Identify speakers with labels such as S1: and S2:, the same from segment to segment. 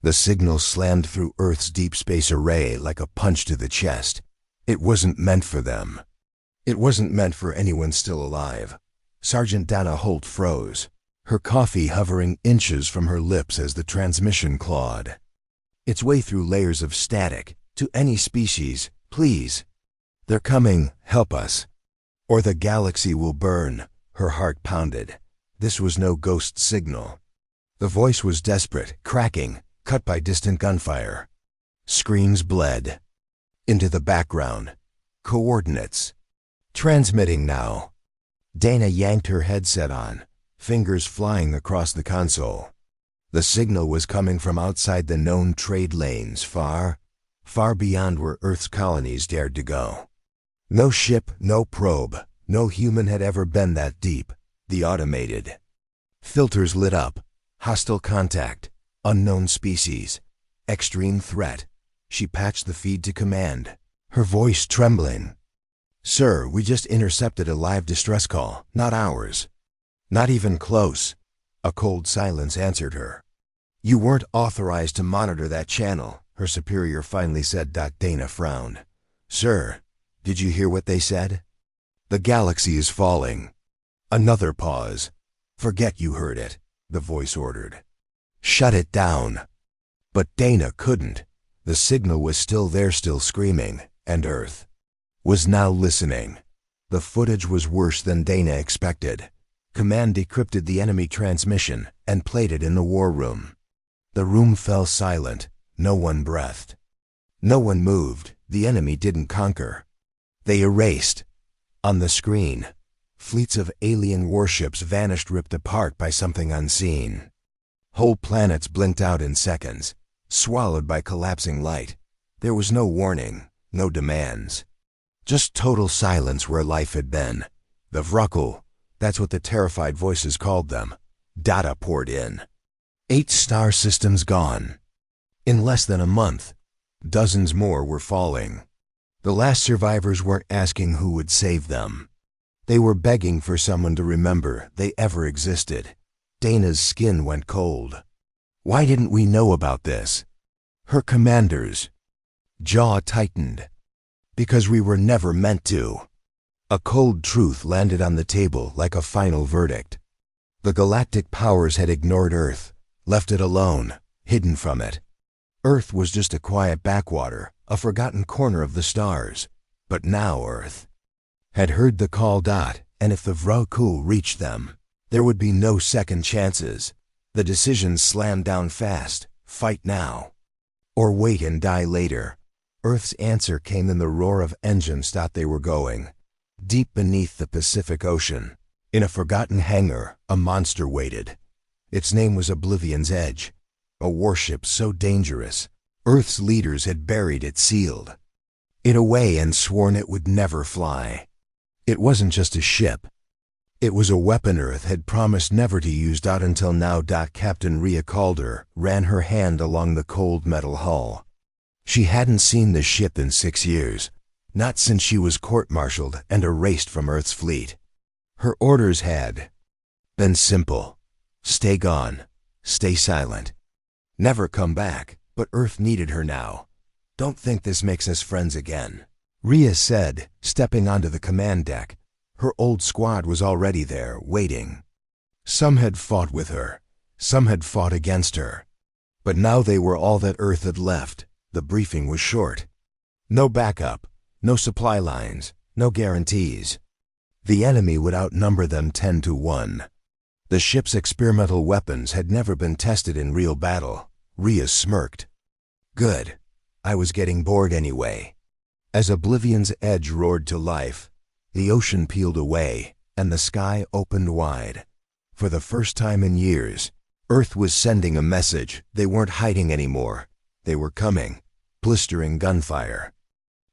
S1: The signal slammed through Earth's deep space array like a punch to the chest. It wasn't meant for them. It wasn't meant for anyone still alive. Sergeant Dana Holt froze, her coffee hovering inches from her lips as the transmission clawed its way through layers of static. To any species, please. They're coming, help us. Or the galaxy will burn, her heart pounded. This was no ghost signal. The voice was desperate, cracking, cut by distant gunfire. Screams bled into the background. Coordinates. Transmitting now. Dana yanked her headset on, fingers flying across the console. The signal was coming from outside the known trade lanes, far, far beyond where Earth's colonies dared to go. No ship, no probe, no human had ever been that deep. The automated filters lit up. Hostile contact, unknown species, extreme threat. She patched the feed to command, her voice trembling. Sir, we just intercepted a live distress call, not ours. Not even close. A cold silence answered her. You weren't authorized to monitor that channel, her superior finally said. Dana frowned. Sir, did you hear what they said? The galaxy is falling. Another pause. Forget you heard it, the voice ordered. Shut it down. But Dana couldn't. The signal was still there, still screaming, and Earth was now listening. The footage was worse than Dana expected. Command decrypted the enemy transmission and played it in the war room. The room fell silent. No one breathed. No one moved. The enemy didn't conquer. They erased. On the screen, fleets of alien warships vanished, ripped apart by something unseen. Whole planets blinked out in seconds, swallowed by collapsing light. There was no warning, no demands. Just total silence where life had been. The Vrakul, that's what the terrified voices called them. Data poured in. 8 star systems gone. In less than a month, dozens more were falling. The last survivors weren't asking who would save them. They were begging for someone to remember they ever existed. Dana's skin went cold. Why didn't we know about this? Her commander's jaw tightened. Because we were never meant to. A cold truth landed on the table like a final verdict. The galactic powers had ignored Earth, left it alone, hidden from it. Earth was just a quiet backwater, a forgotten corner of the stars. But now Earth had heard the call. And if the Vrakul reached them, there would be no second chances. The decision slammed down fast. Fight now. Or wait and die later. Earth's answer came in the roar of engines. They were going. Deep beneath the Pacific Ocean, in a forgotten hangar, a monster waited. Its name was Oblivion's Edge. A warship so dangerous, Earth's leaders had buried it, sealed it away, and sworn it would never fly. It wasn't just a ship. It was a weapon Earth had promised never to use. Until now. Captain Rhea Calder ran her hand along the cold metal hull. She hadn't seen the ship in 6 years, not since she was court-martialed and erased from Earth's fleet. Her orders had been simple. Stay gone. Stay silent. Never come back. But Earth needed her now. Don't think this makes us friends again, Rhea said, stepping onto the command deck. Her old squad was already there, waiting. Some had fought with her. Some had fought against her. But now they were all that Earth had left. The briefing was short. No backup. No supply lines. No guarantees. The enemy would outnumber them 10 to 1. The ship's experimental weapons had never been tested in real battle. Rhea smirked. Good. I was getting bored anyway. As Oblivion's Edge roared to life, the ocean peeled away, and the sky opened wide. For the first time in years, Earth was sending a message. They weren't hiding anymore. They were coming. Blistering gunfire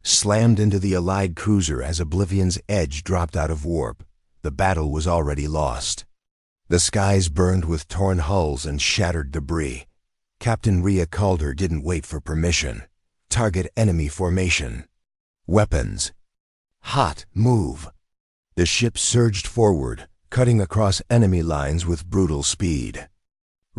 S1: slammed into the Allied cruiser as Oblivion's Edge dropped out of warp. The battle was already lost. The skies burned with torn hulls and shattered debris. Captain Rhea Calder didn't wait for permission. Target enemy formation. Weapons. Hot. Move. The ship surged forward, cutting across enemy lines with brutal speed.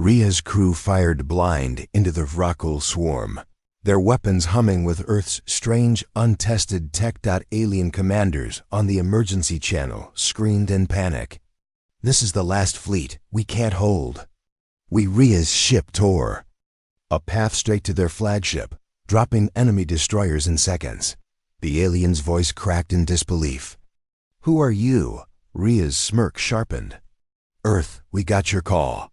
S1: Rhea's crew fired blind into the Vrakul swarm, their weapons humming with Earth's strange, untested tech. Alien commanders on the emergency channel screamed in panic. "This is the last fleet. We can't hold." Rhea's ship tore a path straight to their flagship, dropping enemy destroyers in seconds. The alien's voice cracked in disbelief. "Who are you?" Rhea's smirk sharpened. "Earth, we got your call."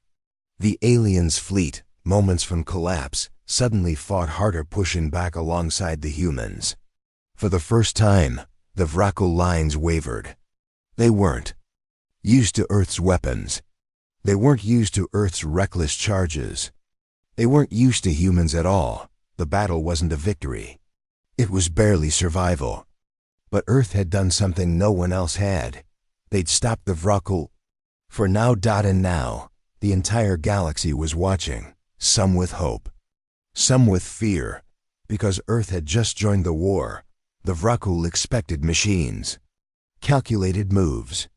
S1: The alien's fleet, moments from collapse, suddenly fought harder, pushing back alongside the humans. For the first time, the Vrakul lines wavered. They weren't used to Earth's weapons. They weren't used to Earth's reckless charges. They weren't used to humans at all. The battle wasn't a victory. It was barely survival. But Earth had done something no one else had. They'd stopped the Vrakul. For now. And now, the entire galaxy was watching, some with hope, some with fear, because Earth had just joined the war. The Vrakul expected machines, calculated moves,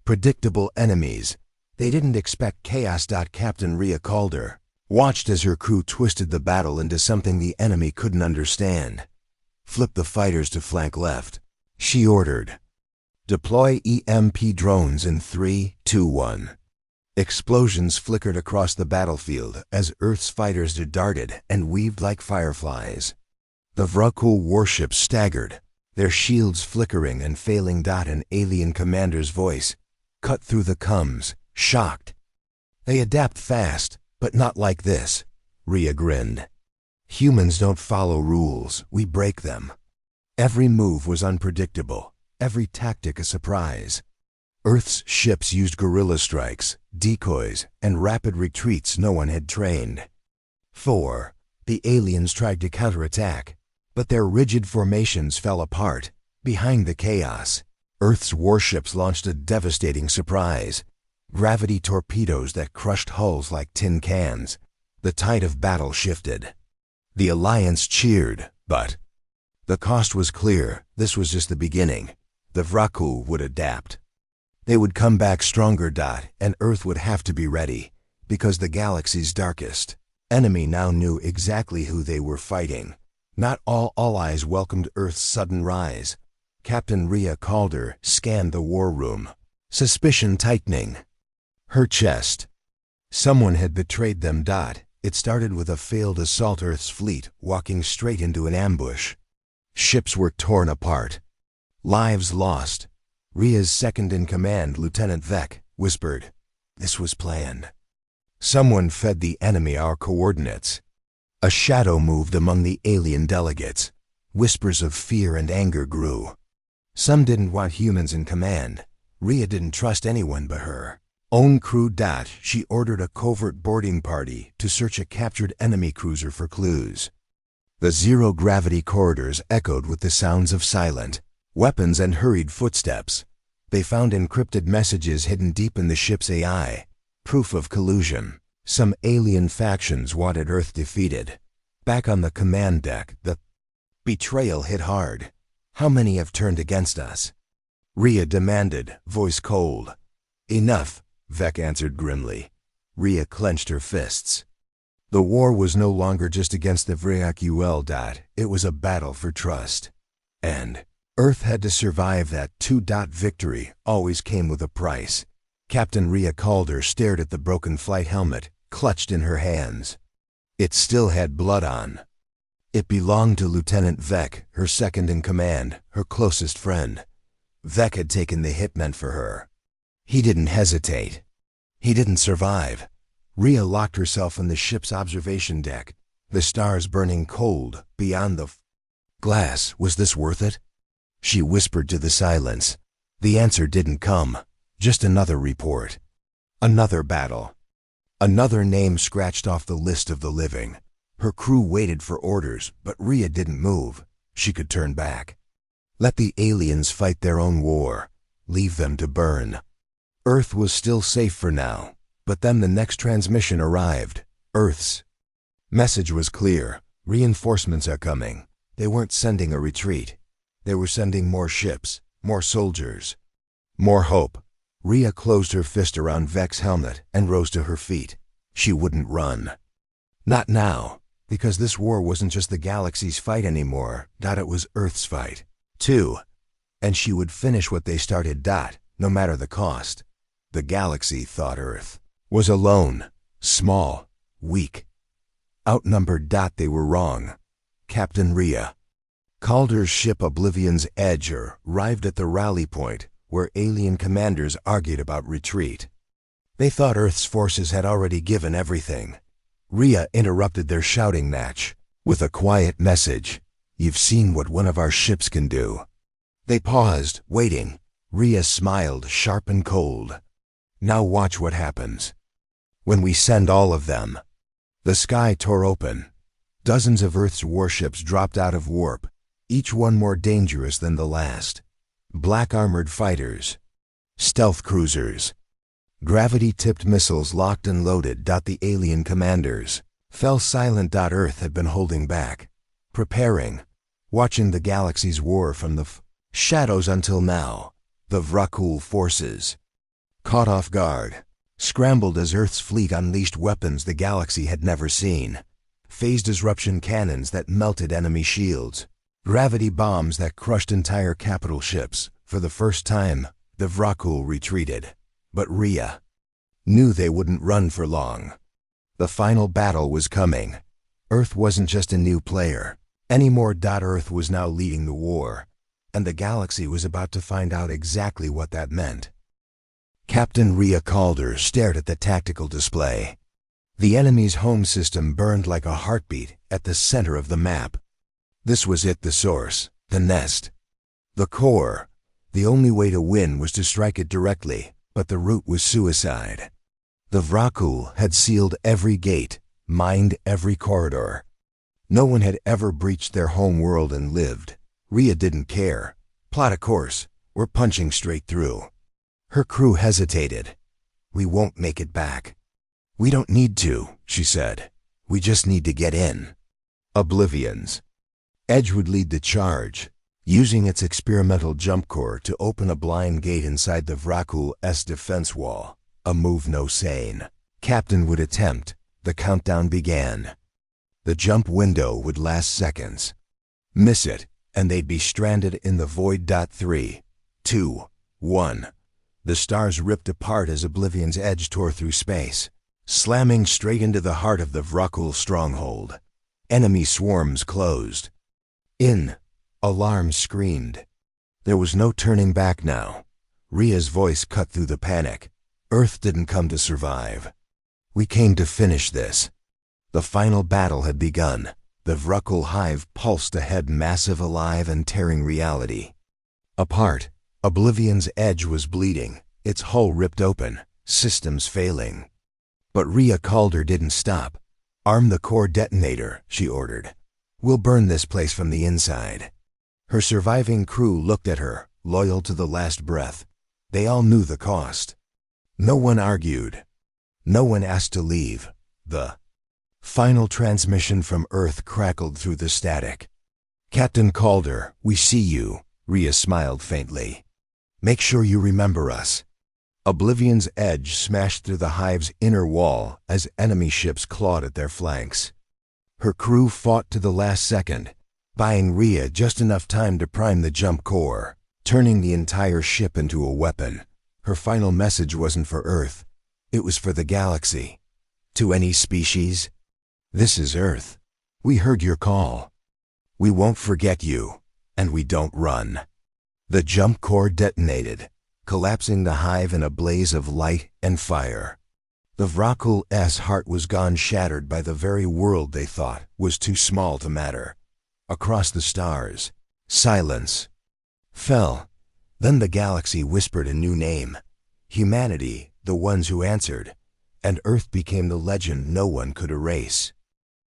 S1: predictable enemies. They didn't expect chaos. Captain Rhea Calder watched as her crew twisted the battle into something the enemy couldn't understand. "Flip the fighters to flank left," she ordered. "Deploy EMP drones in 3, 2, 1. Explosions flickered across the battlefield as Earth's fighters darted and weaved like fireflies. The Vrakul warships staggered, their shields flickering and failing. An alien commander's voice cut through the comms, shocked. "They adapt fast, but not like this." Rhea grinned. "Humans don't follow rules, we break them." Every move was unpredictable, every tactic a surprise. Earth's ships used guerrilla strikes, decoys, and rapid retreats no one had trained. 4. The aliens tried to counterattack, but their rigid formations fell apart. Behind the chaos, Earth's warships launched a devastating surprise. Gravity torpedoes that crushed hulls like tin cans. The tide of battle shifted. The Alliance cheered, but the cost was clear. This was just the beginning. The Vrakul would adapt. They would come back stronger. And Earth would have to be ready, because the galaxy's darkest enemy now knew exactly who they were fighting. Not all allies welcomed Earth's sudden rise. Captain Rhea Calder scanned the war room, suspicion tightening her chest. Someone had betrayed them. It started with a failed assault. Earth's fleet walking straight into an ambush. Ships were torn apart, lives lost. Rhea's second-in-command, Lieutenant Vek, whispered, "This was planned." Someone fed the enemy our coordinates. A shadow moved among the alien delegates. Whispers of fear and anger grew. Some didn't want humans in command. Rhea didn't trust anyone but her own crew. She ordered a covert boarding party to search a captured enemy cruiser for clues. The zero-gravity corridors echoed with the sounds of silent weapons and hurried footsteps. They found encrypted messages hidden deep in the ship's AI, proof of collusion. Some alien factions wanted Earth defeated. Back on the command deck, the betrayal hit hard. "How many have turned against us?" Rhea demanded, voice cold. "Enough," Vek answered grimly. Rhea clenched her fists. The war was no longer just against the Vrakul. It was a battle for trust. And Earth had to survive that. 2. Victory always came with a price. Captain Rhea Calder stared at the broken flight helmet, clutched in her hands. It still had blood on. It belonged to Lieutenant Vek, her second-in-command, her closest friend. Vek had taken the hit meant for her. He didn't hesitate. He didn't survive. Rhea locked herself on the ship's observation deck, the stars burning cold beyond the glass. Was this worth it? She whispered to the silence. The answer didn't come. Just another report. Another battle. Another name scratched off the list of the living. Her crew waited for orders, but Rhea didn't move. She could turn back. Let the aliens fight their own war. Leave them to burn. Earth was still safe for now, but then the next transmission arrived. Earth's message was clear. Reinforcements are coming. They weren't sending a retreat. They were sending more ships, more soldiers, more hope. Rhea closed her fist around Vek's helmet and rose to her feet. She wouldn't run. Not now, because this war wasn't just the galaxy's fight anymore. It was Earth's fight, too. And she would finish what they started. No matter the cost. The galaxy thought Earth was alone, small, weak, outnumbered. They were wrong. Captain Rhea Calder's ship Oblivion's Edge arrived at the rally point where alien commanders argued about retreat. They thought Earth's forces had already given everything. Rhea interrupted their shouting match with a quiet message. "You've seen what one of our ships can do." They paused, waiting. Rhea smiled, sharp and cold. "Now watch what happens. When we send all of them." The sky tore open. Dozens of Earth's warships dropped out of warp, each one more dangerous than the last. Black armored fighters, stealth cruisers, gravity-tipped missiles locked and loaded. The alien commanders fell silent. Earth had been holding back, preparing, watching the galaxy's war from the shadows until now. The Vra'kul forces, caught off guard, scrambled as Earth's fleet unleashed weapons the galaxy had never seen. Phased disruption cannons that melted enemy shields, gravity bombs that crushed entire capital ships. For the first time, the Vra'kul retreated. But Rhea knew they wouldn't run for long. The final battle was coming. Earth wasn't just a new player anymore. Earth was now leading the war, and the galaxy was about to find out exactly what that meant. Captain Rhea Calder stared at the tactical display. The enemy's home system burned like a heartbeat at the center of the map. This was it, the source, the nest, the core. The only way to win was to strike it directly, but the route was suicide. The Vra'kul had sealed every gate, mined every corridor. No one had ever breached their home world and lived. Rhea didn't care. "Plot a course. We're punching straight through." Her crew hesitated. "We won't make it back." "We don't need to," she said. "We just need to get in." Oblivion's Edge would lead the charge, using its experimental jump core to open a blind gate inside the Vra'kul's defense wall. A move no sane captain would attempt. The countdown began. The jump window would last seconds. Miss it, and they'd be stranded in the void. 3, 2, 1. The stars ripped apart as Oblivion's Edge tore through space, slamming straight into the heart of the Vra'kul stronghold. Enemy swarms closed in. Alarms screamed. There was no turning back now. Rhea's voice cut through the panic. Earth didn't come to survive. We came to finish this. The final battle had begun. The Vra'kul hive pulsed ahead, massive, alive, and tearing reality apart. Oblivion's Edge was bleeding, its hull ripped open, systems failing. But Rhea Calder didn't stop. "Arm the core detonator," she ordered. "We'll burn this place from the inside." Her surviving crew looked at her, loyal to the last breath. They all knew the cost. No one argued. No one asked to leave. The final transmission from Earth crackled through the static. "Captain Calder, we see you," Rhea smiled faintly. "Make sure you remember us." Oblivion's Edge smashed through the hive's inner wall as enemy ships clawed at their flanks. Her crew fought to the last second, buying Rhea just enough time to prime the jump core, turning the entire ship into a weapon. Her final message wasn't for Earth. It was for the galaxy. To any species, "This is Earth. We heard your call. We won't forget you, and we don't run." The jump core detonated, collapsing the hive in a blaze of light and fire. The Vra'kul's heart was gone, shattered by the very world they thought was too small to matter. Across the stars, silence fell. Then the galaxy whispered a new name. Humanity, the ones who answered, and Earth became the legend no one could erase.